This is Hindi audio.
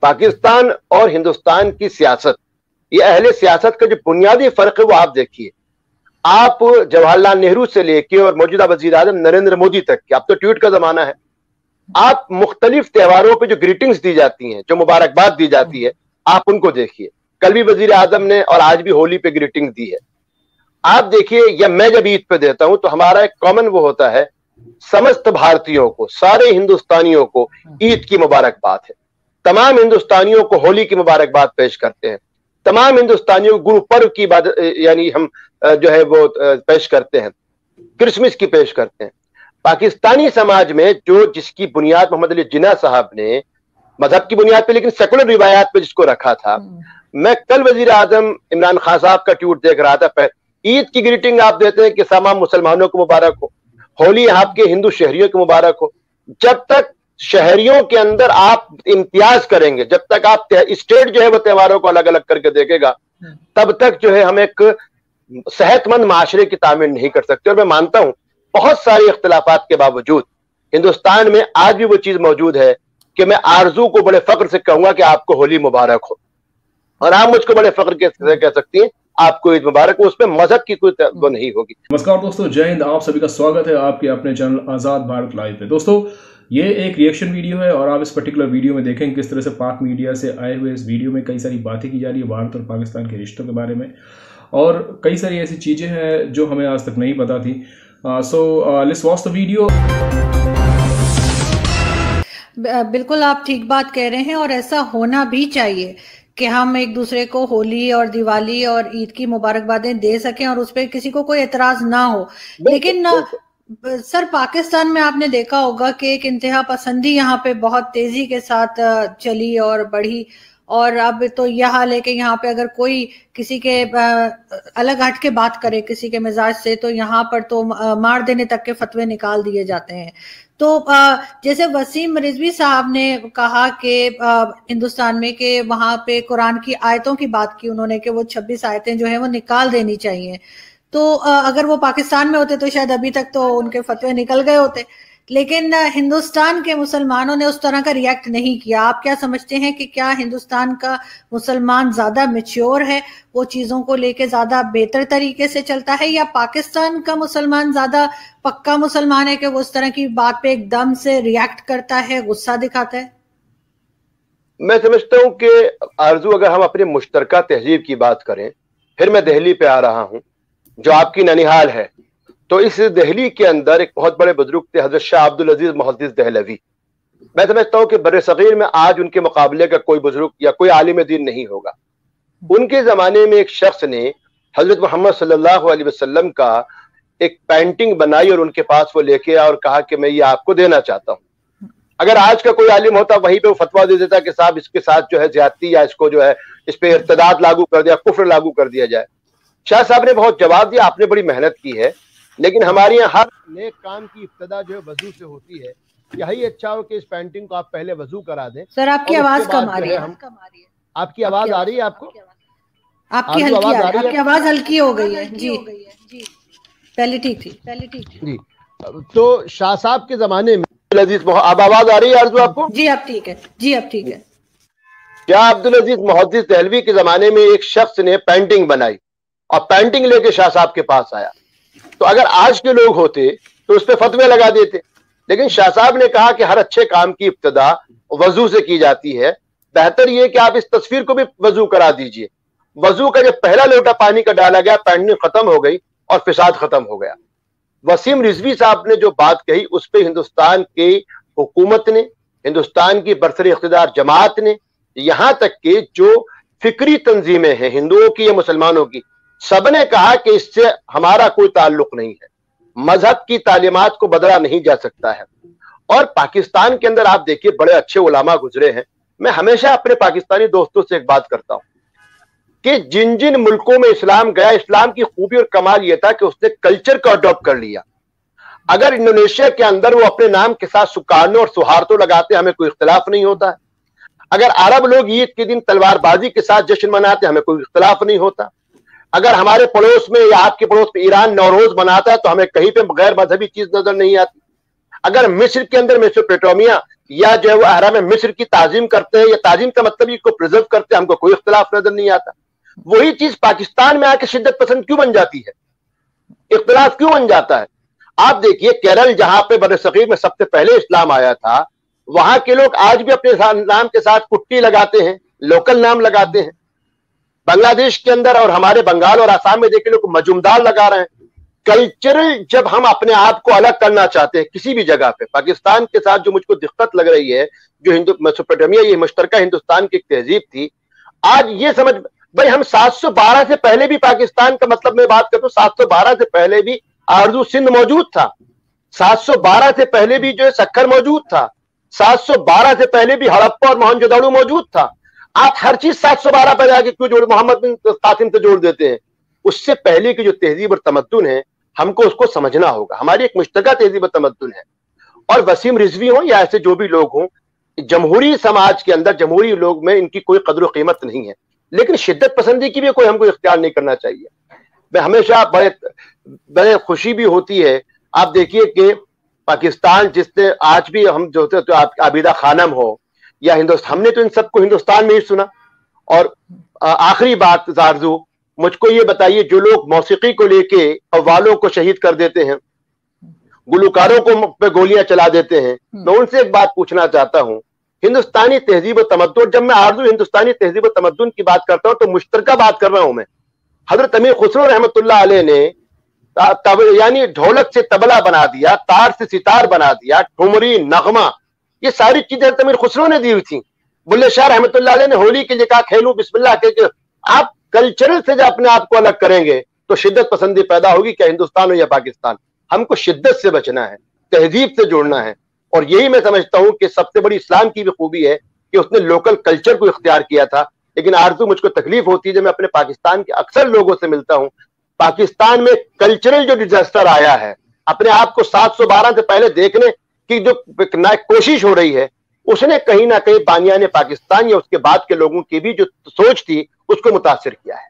पाकिस्तान और हिंदुस्तान की सियासत, ये अहले सियासत का जो बुनियादी फर्क है वो आप देखिए। आप जवाहरलाल नेहरू से लेके और मौजूदा वजीर आजम नरेंद्र मोदी तक के, अब तो ट्वीट का जमाना है, आप मुख्तलिफ त्योहारों पे जो ग्रीटिंग्स दी जाती हैं, जो मुबारकबाद दी जाती है, आप उनको देखिए। कल भी वजीर आजम ने और आज भी होली पे ग्रीटिंग दी है। आप देखिए, या मैं जब ईद पे देता हूं तो हमारा एक कॉमन वो होता है, समस्त भारतीयों को, सारे हिंदुस्तानियों को ईद की मुबारकबाद है। तमाम हिंदुस्तानियों को होली की मुबारकबाद पेश करते हैं। तमाम हिंदुस्तानियों को गुरु पर्व की इबादत यानी हम जो है वो पेश करते हैं, क्रिसमस की पेश करते हैं। पाकिस्तानी समाज में जो जिसकी बुनियाद मोहम्मद अली जिन्ना साहब ने मजहब की बुनियाद पे, लेकिन सेकुलर रिवायात पे जिसको रखा था, मैं कल वजीर आजम इमरान खान साहब का ट्वीट देख रहा था। ईद की ग्रीटिंग आप देते हैं कि तमाम मुसलमानों को मुबारक हो, होली आपके हिंदू शहरियों को मुबारक हो। जब तक शहरियों के अंदर आप इम्तियाज करेंगे, जब तक आप स्टेट जो है वो त्योहारों को अलग अलग करके देखेगा, तब तक जो है हम एक सेहतमंद माशरे की तामीर नहीं कर सकते। और मैं मानता हूं बहुत सारे इख्तिलाफात के बावजूद हिंदुस्तान में आज भी वो चीज मौजूद है कि मैं आरजू को बड़े फख्र से कहूंगा कि आपको होली मुबारक हो, और आप मुझको बड़े फख्र से कह सकती हैं आपको ईद मुबारक हो। उसमें मजहब की कोई वो नहीं होगी। नमस्कार दोस्तों, जय हिंद। आप सभी का स्वागत है आपके अपने चैनल आजाद भारत लाइव पे। दोस्तों, ये एक रिएक्शन वीडियो है और आप इस पर्टिकुलर वीडियो में देखेंगे किस तरह से पाक मीडिया से आए हुए इस वीडियो में कई सारी बातें की जा रही है भारत और पाकिस्तान के रिश्तों के बारे में, और कई सारी ऐसी चीजें हैं जो हमें आज तक नहीं पता थी। So let's watch the video. बिल्कुल आप ठीक बात कह रहे हैं, और ऐसा होना भी चाहिए कि हम एक दूसरे को होली और दिवाली और ईद की मुबारकबादें दे सकें और उस पर किसी को कोई एतराज ना हो। लेकिन सर, पाकिस्तान में आपने देखा होगा कि एक इंतहा पसंदी यहाँ पे बहुत तेजी के साथ चली और बढ़ी, और अब तो यह हाल है कि यहाँ पे अगर कोई किसी के अलग हट के बात करे किसी के मिजाज से, तो यहाँ पर तो मार देने तक के फतवे निकाल दिए जाते हैं। तो जैसे वसीम रिजवी साहब ने कहा कि हिंदुस्तान में कि वहां पे कुरान की आयतों की बात की उन्होंने कि वो 26 आयतें जो है वो निकाल देनी चाहिए। तो अगर वो पाकिस्तान में होते तो शायद अभी तक तो उनके फतवे निकल गए होते, लेकिन हिंदुस्तान के मुसलमानों ने उस तरह का रिएक्ट नहीं किया। आप क्या समझते हैं कि क्या हिंदुस्तान का मुसलमान ज्यादा मैच्योर है, वो चीजों को लेके ज्यादा बेहतर तरीके से चलता है, या पाकिस्तान का मुसलमान ज्यादा पक्का मुसलमान है कि वो उस तरह की बात पे एकदम से रिएक्ट करता है, गुस्सा दिखाता है? मैं समझता हूं कि आरजू, अगर हम अपनी मुश्तरका तहजीब की बात करें, फिर मैं दिल्ली पे आ रहा हूं जो आपकी ननिहाल है, तो इस दिल्ली के अंदर एक बहुत बड़े बुजुर्ग थे, हजरत शाह अब्दुल अजीज मुहद्दिस दहलवी। मैं समझता हूं कि बर्रे सगीर में आज उनके मुकाबले का कोई बुजुर्ग या कोई आलिम दीन नहीं होगा। उनके जमाने में एक शख्स ने हजरत मोहम्मद सल्लल्लाहु अलैहि वसल्लम का एक पेंटिंग बनाई और उनके पास वो लेके आया और कहा कि मैं ये आपको देना चाहता हूं। अगर आज का कोई आलिम होता वहीं पे वो फतवा दे देता कि साहब इसके साथ जो है ज्यादती या इसको जो है इस पे इर्तिदाद लागू कर दिया, कुफ्र लागू कर दिया जाए। शाह साहब ने बहुत जवाब दिया, आपने बड़ी मेहनत की है, लेकिन हमारे यहाँ हर नेक काम की इब्तिदा जो है वजू से होती है। यही अच्छा हो कि इस पेंटिंग को आप पहले वजू करा दें। सर, आपकी आवाज कम आ रही है। आपकी आवाज आ रही है? आपको आपकी हल्की आ रही है, आपकी आवाज हल्की हो गई है जी। पहले ठीक थी जी। तो शाह साहब के जमाने में अब आवाज आ रही है आरज़ू आपको? जी अब ठीक है, जी अब ठीक है। शाह अब्दुल अजीज मुहद्दिस दहलवी के जमाने में एक शख्स ने पेंटिंग बनाई और पेंटिंग लेके शाह साहब के पास आया। तो अगर आज के लोग होते तो उस पर फतवे लगा देते, लेकिन शाह साहब ने कहा कि हर अच्छे काम की इब्तिदा वजू से की जाती है। बेहतर यह कि आप इस तस्वीर को भी वजू करा दीजिए। वजू का जब पहला लोटा पानी का डाला गया, पेंटिंग खत्म हो गई और फिसाद खत्म हो गया। वसीम रिजवी साहब ने जो बात कही उस पर हिंदुस्तान की हुकूमत ने, हिंदुस्तान की बरसर इख्तिदार जमात ने, यहां तक कि जो फिक्री तंजीमें हैं हिंदुओं की या मुसलमानों की, सबने कहा कि इससे हमारा कोई ताल्लुक नहीं है, मजहब की तालीमात को बदला नहीं जा सकता है। और पाकिस्तान के अंदर आप देखिए बड़े अच्छे उलामा गुजरे हैं। मैं हमेशा अपने पाकिस्तानी दोस्तों से एक बात करता हूं कि जिन जिन मुल्कों में इस्लाम गया, इस्लाम की खूबी और कमाल यह था कि उसने कल्चर को अडॉप्ट कर लिया। अगर इंडोनेशिया के अंदर वो अपने नाम के साथ सुकानो और सुहारतो लगाते, हमें कोई इख्तिलाफ नहीं होता है। अगर अरब लोग ईद के दिन तलवारबाजी के साथ जश्न मनाते, हमें कोई इख्तिलाफ नहीं होता। अगर हमारे पड़ोस में या आपके पड़ोस में ईरान नौरोज मनाता है तो हमें कहीं पे गैर मजहबी चीज नजर नहीं आती। अगर मिस्र के अंदर मेसोपोटामिया या जो है वो अहराम मिस्र की ताजीम करते हैं, या ताजीम का मतलब इसको प्रिजर्व करते हैं, हमको कोई इख्तिलाफ नजर नहीं आता। वही चीज पाकिस्तान में आके शिद्दत पसंद क्यों बन जाती है, इख्तिलाफ क्यों बन जाता है? आप देखिए केरल जहां पे बरसगीर में सबसे पहले इस्लाम आया था, वहां के लोग आज भी अपने नाम के साथ कुट्टी लगाते हैं, लोकल नाम लगाते हैं। बांग्लादेश के अंदर और हमारे बंगाल और आसाम में देखिए लोग मजूमदार लगा रहे हैं। कल्चरल जब हम अपने आप को अलग करना चाहते हैं किसी भी जगह पे, पाकिस्तान के साथ जो मुझको दिक्कत लग रही है, जो मेसोपोटामिया ये मुश्तरका हिंदुस्तान की एक तहजीब थी, आज ये समझ भाई हम 712 से पहले भी पाकिस्तान का मतलब मैं बात करता हूँ, 712 से पहले भी आरजू सिंध मौजूद था, 712 से पहले भी जो है सक्खर मौजूद था, 712 से पहले भी हड़प्पा और मोहनजोदड़ो मौजूद था। आप हर चीज 712 पर आके क्यों जोड़, मोहम्मद बिन कासिम से जोड़ देते हैं? उससे पहले की जो तहजीब और तमद्दुन है हमको उसको समझना होगा। हमारी एक मुश्तरका तहजीब और तमद्दुन है, और वसीम रिजवी हो या ऐसे जो भी लोग हों, जमहूरी समाज के अंदर, जमहूरी लोग में इनकी कोई कदर व कीमत नहीं है, लेकिन शिद्दत पसंदी की भी कोई हमको इख्तियार नहीं करना चाहिए। मैं हमेशा बड़े खुशी भी होती है, आप देखिए कि पाकिस्तान जिसने आज भी हम जो होते तो आबिदा खानम हो या हिंदुस्तान, हमने तो इन सबको हिंदुस्तान में ही सुना। और आखिरी बात जारजू, मुझको ये बताइए, जो लोग मौसीकी को लेके कव्वालों को शहीद कर देते हैं, गुलकारों को पे गोलियां चला देते हैं, मैं उनसे एक बात पूछना चाहता हूं, हिंदुस्तानी तहजीब व तमद्दुन, जब मैं आरजू हिंदुस्तानी तहजीब व तमद्दुन की बात करता हूं तो मुश्तरका बात कर रहा हूं मैं। हजरत अमीर खुसरो रहमतुल्लाह अलैह ने यानी ढोलक से तबला बना दिया, तार से सितार बना दिया, ठुमरी, नगमा, ये सारी चीजें अमीर खुसरो ने दी हुई थी। बुल्ले शाह रहमतुल्लाह अलैह ने होली के लिए कहा खेलूं बिस्मिल्लाह के। आप कल्चरल से जब अपने आप को अलग करेंगे तो शिद्दत पसंदी पैदा होगी, क्या हिंदुस्तान हो या पाकिस्तान। हमको शिद्दत से बचना है, तहजीब से जोड़ना है, और यही मैं समझता हूं कि सबसे बड़ी इस्लाम की भी खूबी है कि उसने लोकल कल्चर को इख्तियार किया था। लेकिन आरजू मुझको तकलीफ होती है जब मैं अपने पाकिस्तान के अक्सर लोगों से मिलता हूं, पाकिस्तान में कल्चरल जो डिजास्टर आया है, अपने आप को 712 से पहले देखने की जो कोशिश हो रही है, उसने कहीं ना कहीं बानियाने पाकिस्तान या उसके बाद के लोगों की भी जो सोच थी उसको मुतासिर किया है।